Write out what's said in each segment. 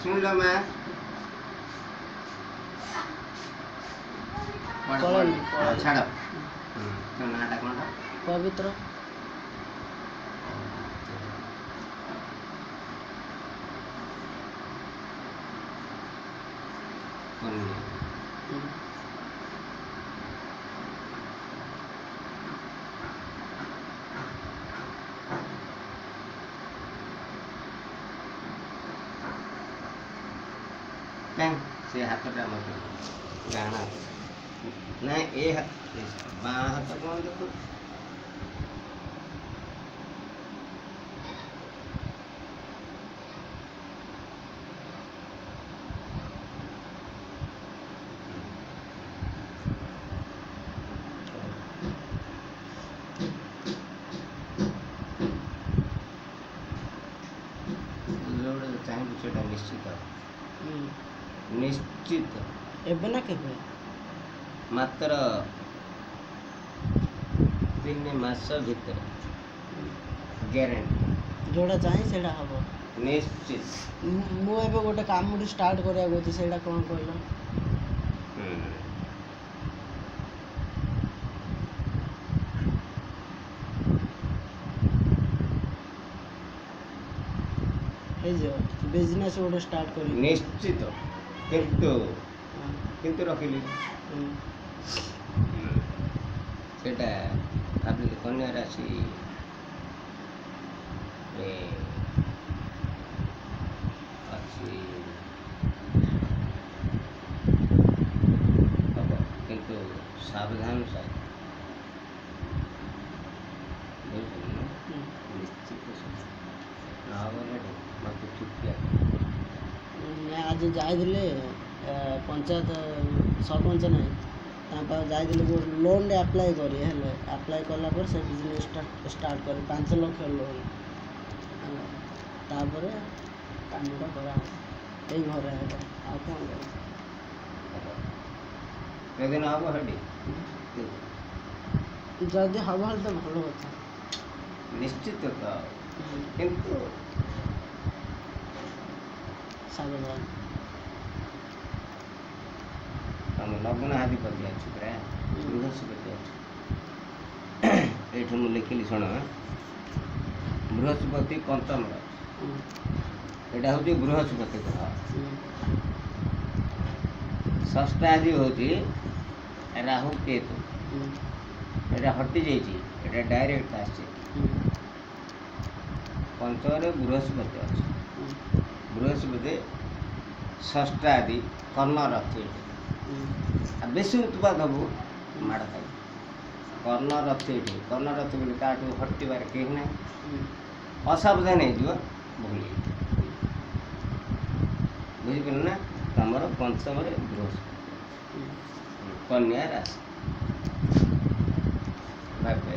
सुन लो मैं छाड़ तो नाटा कौन पवित्र से हाथटा मत गाना ना ए बाँ हाथ कौन देखो चाहिए सेटा निश्चित निश्चित एबे ना केबे मात्र 3 मास भीतर ग्यारंटी जोड़ा चाहिए सेटा हबो निश्चित मु एबे गोटे काम स्टार्ट करिया गोती सेटा कोन कहलो हे जो बिजनेस गोटे स्टार्ट करी निश्चित किंतु किंतु रखिली सेटा भाविली कन्या राशि अच्छी हम किंतु सावधान से निश्चित मत चुप आज जाइले पंचायत सरपंच नहीं जाइले लोन अप्लाई करी हेले अप्लाई कला पर से बिजनेस स्टार्ट कर 5 लाख लोन तापर कामटा करा ए घर है आ कौन कर दिन आबो हडी जदि हवा तो भलो कथा निश्चित तो किंतु सावधान हम लग्न आधिपति अच्छी प्राय बृहस्पति अच्छी ये लिखिली शुण बृहस्पति पंचम यहाँ हूँ बृहस्पति ग्रह षष्ठ आदि हूँ राहु केतु यहाँ हटि जा डायरेक्ट आसी पंचम बृहस्पति अच्छे बृहस्पति षष्ठ आदि कर्ण रथी बेसी उत्पाद हबू माड़ खाई कर्ण रथी कर्ण रथी बोले काटू हटार कहीं ना असावधान हो भूल बुझिपार ना तुम पंचम बृहस्पति कन्या राशि भाग्य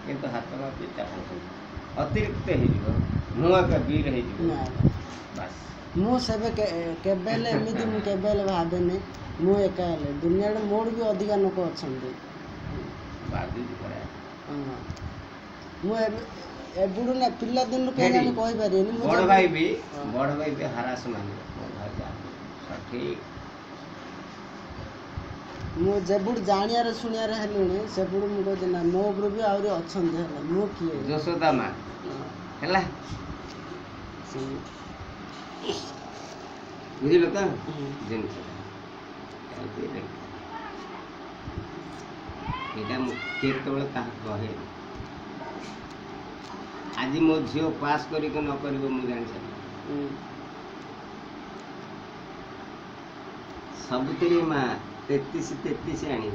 किंतु हाथ मापी चाप अतिरिक्त मुआ का बीर हो बस मु सेबे केबेले एमिति मु केबेले भाबेनी मु एका हेले दुनिया मोर भी अधिका लोक अछंती बादी परा मु एबुडू ना पिल्ला दिन के जानि कहि पारेनी बड़ भाई भी हरास मान सठिक मु जेबुड जानियार सुनियार हेलुनी सेबुड मु कहते ना मो उपर भी आउरी अछंती हला मु किए जसोदा मा हला बुझल तो जिनस यहाँ केतवे क्या कहे आज मो झील पास कर न कर जान सबुति माँ 33 आनी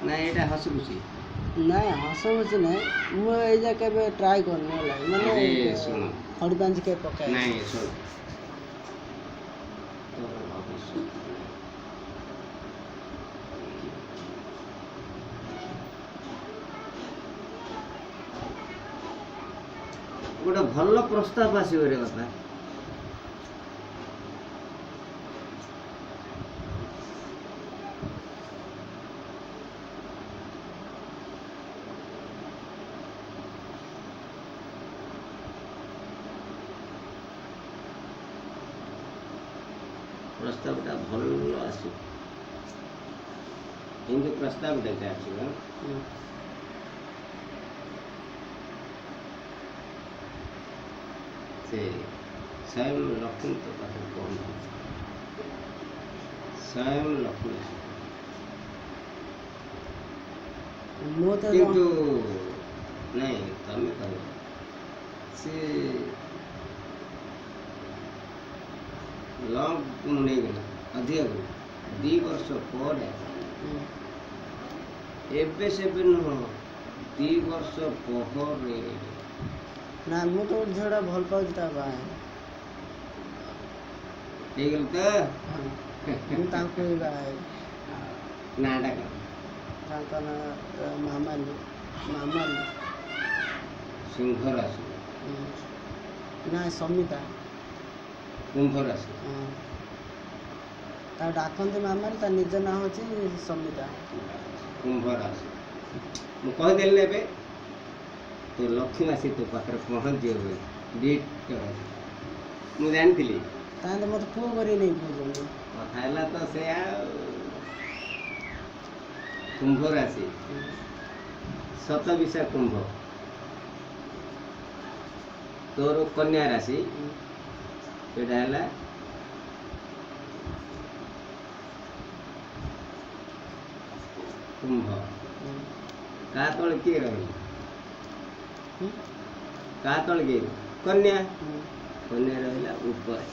ना ये हसुची ना हसुची ना मुझे के ट्राई करने माने सुनो हड़ी पांच के पकाए नहीं सुन गोटे भल प्रस्ताव आसो रे बापा ପ୍ରସ୍ତାବଟା ଭଲ ଆସିବ। କିନ୍ତୁ ପ୍ରସ୍ତାବଟା ଆସିବ ସେ ସ୍ୱୟଂ ଲକ୍ଷ୍ମୀ ତୋ ପାଖରେ ପହଞ୍ଚୁ। ସ୍ୱୟଂ ଲକ୍ଷ୍ମୀ ମୁଁ ତ କିନ୍ତୁ ନାଇଁ ତମେ କହିବ ସେ ଲଙ୍ଗ ନେଇଗଲା ଅଧିକା ଗଲା 2 ବର୍ଷ ପରେ ଏବେ ସେବେ ନୁହଁ 2 ବର୍ଷ ପରେ ନା ମୁଁ ତ ଗୋଟେ ଝିଅଟା ଭଲ ପାଉଛି ତା ବାହା ହେଇଗଲା ତ ମୁଁ ତାଙ୍କୁ ହିଁ ବାହା ହେବି। ନାଁଟା କ'ଣ? ତାଙ୍କ ନାଁ ମାମାଲି। ମାମାଲି ସିଂହ ରାଶି ନା ସମିତା। କୁମ୍ଭ ରାଶି ତା ଡାକନ୍ତି ମାମାଲି, ତା ନିଜ ନାଁ ହେଉଛି ସମିତା। କୁମ୍ଭ ରାଶି। ମୁଁ କହିଦେଲି ନା ଏବେ ତୋ ଲକ୍ଷ୍ମୀ ଆସି ତୋ ପାଖରେ ପହଞ୍ଚିବ ବୋଲି ଡିଟ୍ ମୁଁ ଜାଣିଥିଲି। ତାହେଲେ ମୋତେ ପୁଅ କରି ନେଇ କହୁଛନ୍ତି। କଥା ହେଲା ତ ସେୟା କୁମ୍ଭ ରାଶି ଶତବିଶା କୁମ୍ଭ ତୋର କନ୍ୟା ରାଶି ସେଇଟା ହେଲା କୁମ୍ଭ। କା ତଳେ କିଏ ରହିଲା? କା ତଳେ କିଏ? କନ୍ୟା। କନ୍ୟା ରହିଲା ଉପରେ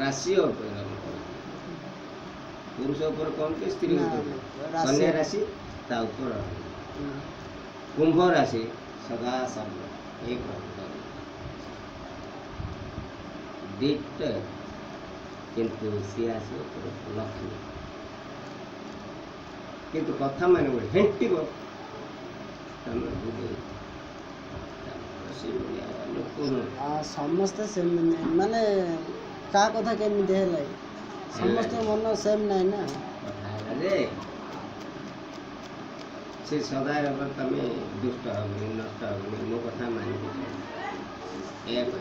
ରାଶି ଉପରେ ପୁରୁଷ ଉପରେ କ'ଣ କି ସ୍ତ୍ରୀ ଉପରେ? କନ୍ୟା ରାଶି ତା ଉପରେ କୁମ୍ଭ ରାଶି ସଦା ସର୍ବ ଏକ ଦିଟ କିନ୍ତୁ ସିଏ ଆସିବ ଲକ୍ଷ୍ମୀ। କିନ୍ତୁ କଥା ମାନେ ଗୋଟେ ହେଣ୍ଟିବ ତମେ ସମସ୍ତେ ସେମିତି ମାନେ କାହା କଥା କେମିତି ହେଲା ସମସ୍ତଙ୍କ ମନ ସେମ୍ ନାହିଁ ନା। କଥା ହେଲା ଯେ ସେ ସଦାବେଳେ ତମେ ଦୁଷ୍ଟ ହବନି ନଷ୍ଟ ହବନି ମୋ କଥା ମାନିକି ଏହା କହ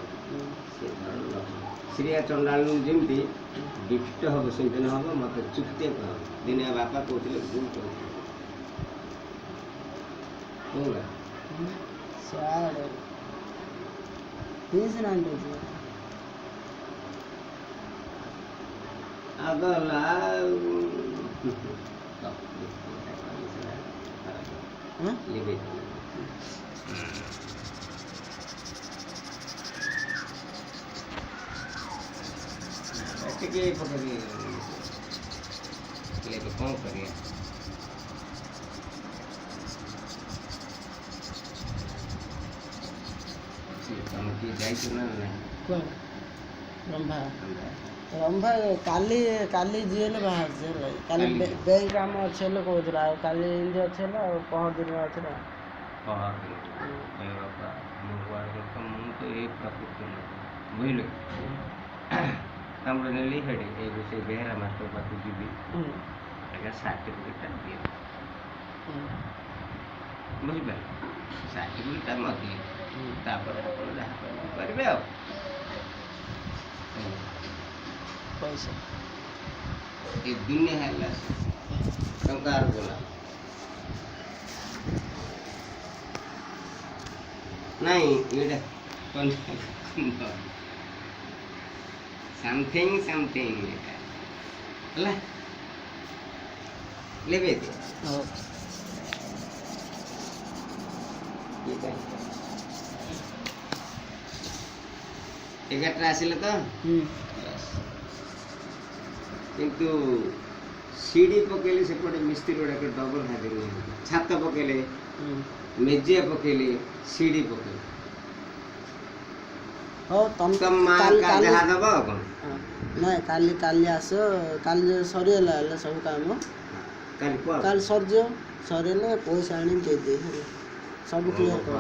ସେ ଧର ଲକ୍ଷ୍ମୀ ଶ୍ରୀୟା ଚଣ୍ଡାଳୁ ଯେମିତି ଦୁଷ୍ଟ ହବ ସେମିତି ନ ହବ ମୋତେ ଚୁକ୍ତିଆ କହିବ। ଦିନେ ବାପା କହୁଥିଲେ ଭୁଲ କହୁଥିଲେ କହୁନା ସିଆଡ଼େ తీసినండి agala lebih ଟିକେ ପକେଇ lebih କଣ କରିବା ତମେ କି ଯାଇଛ ନା ନାହିଁ ରମ୍ଭା ରମ୍ଭା କାଲି ଯିଏ ହେଲେ ବାହାରିଛି ହେଲା କାଲି ବ୍ୟାଙ୍କ କାମ ଅଛି ହେଲେ କହୁଥିଲା ଆଉ କାଲି ଏମିତି ଅଛି ହେଲା ଆଉ ପହରଦିନ ଅଛି ନା ମୁଁ ତ ଏଇ ପ୍ରକୃତି ବୁଝିଲୁ ଆମର ନେଲି ହେଡ଼ି ଏବେ ସେ ବେହେରା ମାଷ୍ଟର ପାଖକୁ ଯିବି ଆଜ୍ଞା ସାର୍ଟିଫିକେଟ୍ଟା ଦିଏ ବୁଝିପାରିଲେ ସାର୍ଟିଫିକେଟ୍ଟା ନ ଦିଏ ତାପରେ ଆପଣ ଯାହା କରିବେ ଆଉ ପଇସା ଏ ଦୁନିଆ ହେଲା ଟଙ୍କାର ଗୋଲା ନାଇଁ ଏଇଟା ସମଥିଙ୍ଗ ହେଲା ଲେବେ ଏଗାରଟା ଆସିଲେ ତ କିନ୍ତୁ ସିଡ଼ି ପକେଇଲେ ସେପଟେ ମିସ୍ତ୍ରୀ ଗୁଡ଼ାକ ଡବଲ ହାଜିର ଛାତ ପକେଇଲେ ମେଜିଆ ପକେଇଲେ ସିଡ଼ି ପକେଇଲେ ହଉ ତମ ମା ଯାହା ଦବ ଆଉ କ'ଣ ନାଇଁ କାଲି ଆସ କାଲି ସରିଗଲା ହେଲେ ସବୁ କାମ କାଲି ସରିଯିବ ସରିଗଲେ ପଇସା ଆଣି ଦେଇଦେଇ ହେଲା ସବୁ କ୍ଲିୟର କର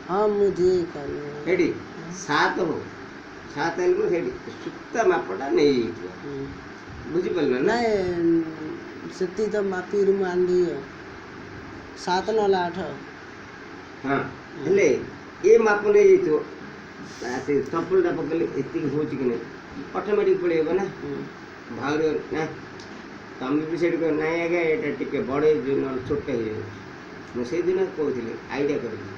ହଁ ମୁଁ ଯିବି କାଲି ସେଇଠି 7 ହଉ 7 ହେଲେ ମୁଁ ସେଇଠି ସୂତା ମାପଟା ନେଇଯାଇଥିବ ବୁଝିପାରିଲ ନାଇଁ ସେତିକି ତ ମାପିକିରି ମୁଁ ଆଣିଦେବି ଆଉ 7 ନହେଲେ 8 ହଁ ହେଲେ ଏ ମାପ ନେଇଯାଇଥିବ ସେ ଚପଲଟା ପକେଇଲେ ଏତିକି ହେଉଛି କି ନାହିଁ ଅଟୋମେଟିକ୍ ପଳେଇବ ନା ଭାଉର ନା ତମେ ବି ସେଠି କହ ନାଇଁ ଆଜ୍ଞା ଏଇଟା ଟିକେ ବଡ଼ ହେଇଯିବ ନହେଲେ ଛୋଟ ହେଇଯାଉଛି। ମୁଁ ସେଇଦିନ କହୁଥିଲି ଆଇଡ଼ିଆ କରିବି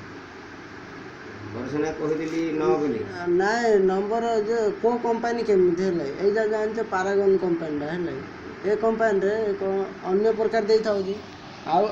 ବର୍ଷନା କହିଦେଲି ନ ବୋଲି ନାଇଁ ନମ୍ବର ଯେ କେଉଁ କମ୍ପାନୀ କେମିତି ହେଲା ଏଇଟା ଜାଣିଛ ପାରାଗନ୍ କମ୍ପାନୀଟା ହେଲା ଏ କମ୍ପାନୀରେ ଅନ୍ୟ ପ୍ରକାର ଦେଇଥାଉଛି ଆଉ